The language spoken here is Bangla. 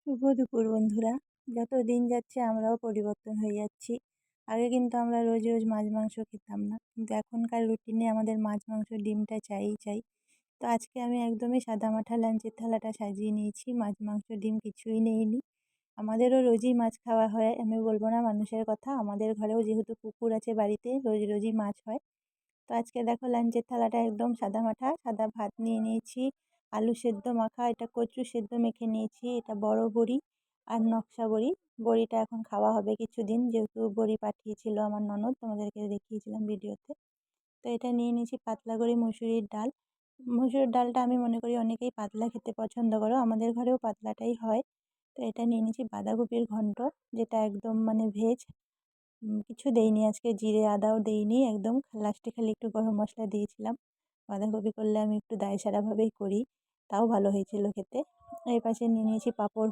শুভ দুপুর বন্ধুরা। যত দিন যাচ্ছে আমরাও পরিবর্তন হয়ে যাচ্ছি। আগে কিন্তু আমরা রোজ রোজ মাছ মাংস খেতাম না, কিন্তু এখনকার রুটিনে আমাদের মাছ মাংস ডিমটা চাইই চাই। তো আজকে আমি একদমই সাদামাঠা লাঞ্চের থালাটা সাজিয়ে নিয়েছি, মাছ মাংস ডিম কিছুই নেইনি। আমাদেরও রোজই মাছ খাওয়া হয়, আমি বলবো না মানুষের কথা, আমাদের ঘরেও যেহেতু পুকুর আছে বাড়িতে, রোজ রোজই মাছ হয়। তো আজকে দেখো লাঞ্চের থালাটা একদম সাদামাঠা, সাদা ভাত নিয়ে নিয়েছি, আলু সেদ্ধ মাখা, এটা কচু সেদ্ধ মেখে নিয়েছি, এটা বড় বড়ি আর নকশা বড়ি। বড়িটা এখন খাওয়া হবে কিছুদিন, যেহেতু বড়ি পাঠিয়েছিল আমার ননদ, তোমাদেরকে দেখিয়েছিলাম ভিডিওতে। তো এটা নিয়ে নিয়েছি পাতলা করে মুসুরির ডাল। মুসুরির ডালটা আমি মনে করি অনেকেই পাতলা খেতে পছন্দ করো, আমাদের ঘরেও পাতলাটাই হয়। তো এটা নিয়ে নিয়েছি বাঁধাকপির ঘন্ট, যেটা একদম মানে ভেজ। কিছু দেইনি আজকে, জিরে আদাও দেইনি, একদম লাস্টে খালি একটু গরম মশলা দিয়েছিলাম। বাঁধাকপি করলে আমি একটু দায়সারাভাবেই করি, তাও ভালো হয়েছিল খেতে। এই পাশে নিয়ে নিয়েছি পাঁপড়